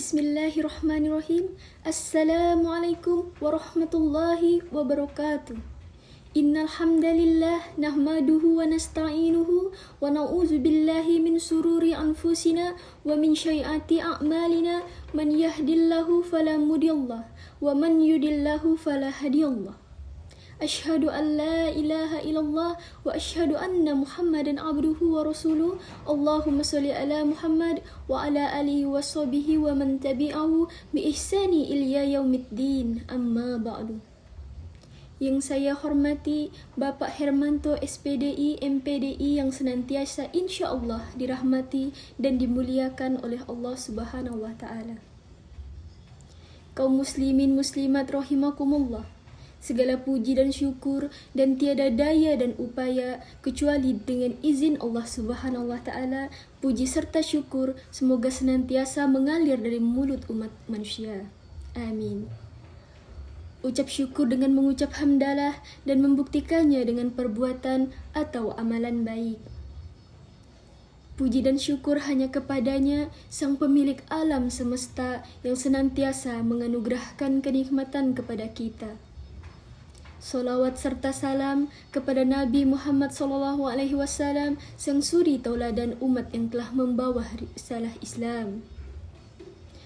Bismillahirrahmanirrahim. Assalamualaikum warahmatullahi wabarakatuh. Innal hamdalillah nahmaduhu wa nasta'inuhu wa na'udzu billahi min sururi anfusina wa min sayyiati a'malina man yahdihillahu fala mudhillalah wa man yudlillahu fala hadiyalah. Asyhadu an la ilaha illallah wa asyhadu anna Muhammadan abduhu wa rasuluh. Allahumma sholli ala Muhammad wa ala alihi wa sahbihi wa man tabi'ahu bi ihsani ila yaumiddin. Amma ba'du. Yang saya hormati Bapak Hermanto SPDI MPDI yang senantiasa insyaallah dirahmati dan dimuliakan oleh Allah Subhanahu wa taala. Kaum muslimin muslimat rahimakumullah. Segala puji dan syukur dan tiada daya dan upaya kecuali dengan izin Allah Subhanahu wa taala. Puji serta syukur semoga senantiasa mengalir dari mulut umat manusia. Amin. Ucap syukur dengan mengucap hamdalah dan membuktikannya dengan perbuatan atau amalan baik. Puji dan syukur hanya kepadanya, sang pemilik alam semesta yang senantiasa menganugerahkan kenikmatan kepada kita. Salawat serta salam kepada Nabi Muhammad SAW, sang suri tauladan umat yang telah membawa risalah Islam.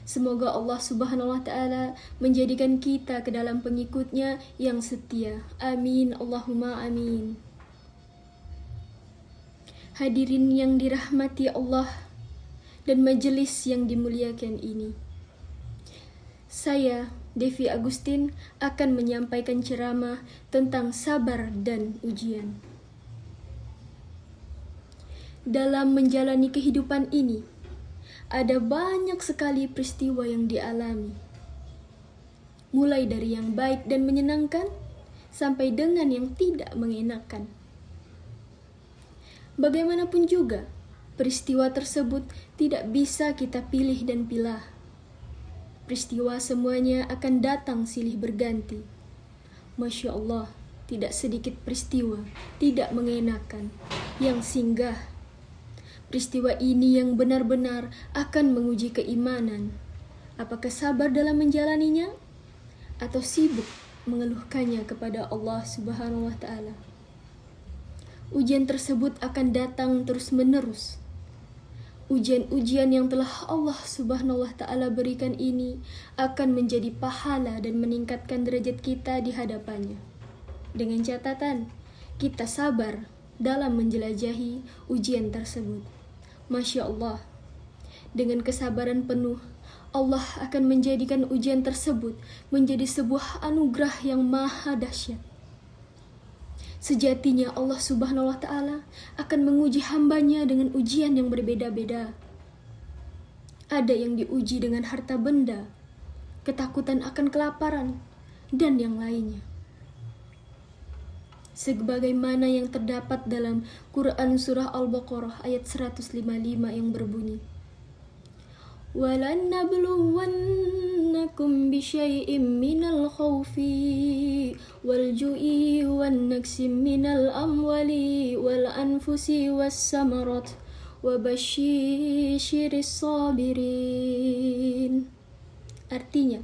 Semoga Allah Subhanahu wa taala menjadikan kita ke dalam pengikutnya yang setia. Amin Allahumma amin. Hadirin yang dirahmati Allah dan majelis yang dimuliakan ini. Saya Devi Agustin akan menyampaikan ceramah tentang sabar dan ujian. Dalam menjalani kehidupan ini, ada banyak sekali peristiwa yang dialami. Mulai dari yang baik dan menyenangkan, sampai dengan yang tidak mengenakan. Bagaimanapun juga, peristiwa tersebut tidak bisa kita pilih dan pilah. Peristiwa semuanya akan datang silih berganti. Masya Allah, tidak sedikit peristiwa tidak mengenakan yang singgah. Peristiwa ini yang benar-benar akan menguji keimanan. Apakah sabar dalam menjalaninya atau sibuk mengeluhkannya kepada Allah Subhanahu wa taala? Ujian tersebut akan datang terus-menerus. Ujian-ujian yang telah Allah Subhanahu wa taala berikan ini akan menjadi pahala dan meningkatkan derajat kita di hadapannya. Dengan catatan, kita sabar dalam menjelajahi ujian tersebut. Masya Allah, dengan kesabaran penuh, Allah akan menjadikan ujian tersebut menjadi sebuah anugerah yang maha dahsyat. Sejatinya Allah Subhanahu wa taala akan menguji hambanya dengan ujian yang berbeda-beda. Ada yang diuji dengan harta benda, ketakutan akan kelaparan, dan yang lainnya. Sebagaimana yang terdapat dalam Quran Surah Al-Baqarah ayat 155 yang berbunyi, وَلَنَّبْلُوَنَّكُمْ بِشَيْءٍ مِّنَ الْخَوْفِ وَالْجُوعِ وَالنَّقْصِ مِّنَ الْأَمْوَالِ وَالْأَنفُسِ وَالثَّمَرَاتِ وَبَشِّرِ الصَّابِرِينَ. Artinya,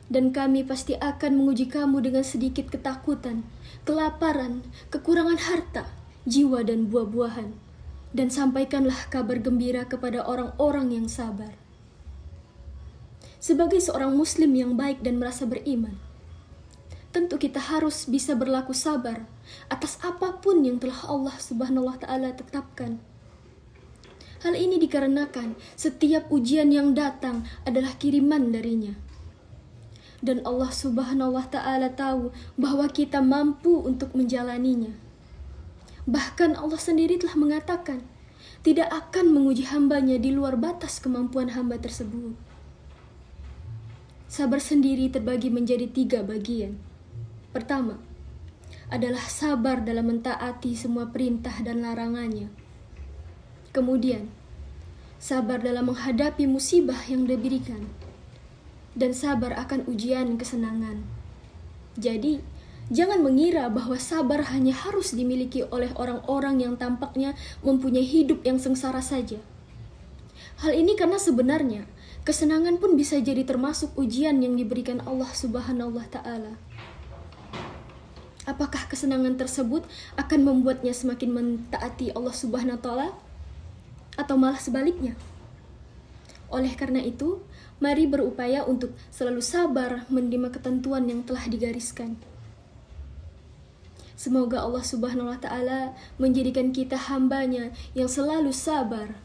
dan kami pasti akan menguji kamu dengan sedikit ketakutan, kelaparan, kekurangan harta, jiwa dan buah-buahan. Dan sampaikanlah kabar gembira kepada orang-orang yang sabar. Sebagai seorang muslim yang baik dan merasa beriman, tentu kita harus bisa berlaku sabar atas apapun yang telah Allah Subhanahu wa taala tetapkan. Hal ini dikarenakan setiap ujian yang datang adalah kiriman darinya. Dan Allah Subhanahu wa taala tahu bahwa kita mampu untuk menjalaninya. Bahkan Allah sendiri telah mengatakan, tidak akan menguji hambanya di luar batas kemampuan hamba tersebut. Sabar sendiri terbagi menjadi 3 bagian. Pertama, adalah sabar dalam mentaati semua perintah dan larangannya. Kemudian, sabar dalam menghadapi musibah yang diberikan. Dan sabar akan ujian kesenangan. Jadi, jangan mengira bahwa sabar hanya harus dimiliki oleh orang-orang yang tampaknya mempunyai hidup yang sengsara saja. Hal ini karena sebenarnya Kesenangan pun bisa jadi termasuk ujian yang diberikan Allah Subhanahu wa Ta'ala. Apakah kesenangan tersebut akan membuatnya semakin mentaati Allah Subhanahu wa Ta'ala, atau malah sebaliknya? Oleh karena itu, mari berupaya untuk selalu sabar menerima ketentuan yang telah digariskan. Semoga Allah Subhanahu wa Ta'ala menjadikan kita hambanya yang selalu sabar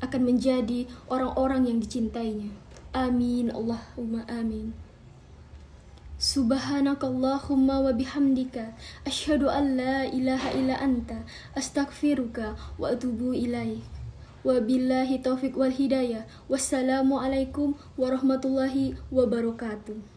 akan menjadi orang-orang yang dicintainya. Amin, Allahumma amin. Subhanakallahumma wa bihamdika asyhadu an la ilaha illa anta astaghfiruka wa atubu ilaik. Wabillahi taufiq wal hidayah. Wassalamualaikum warahmatullahi wabarakatuh.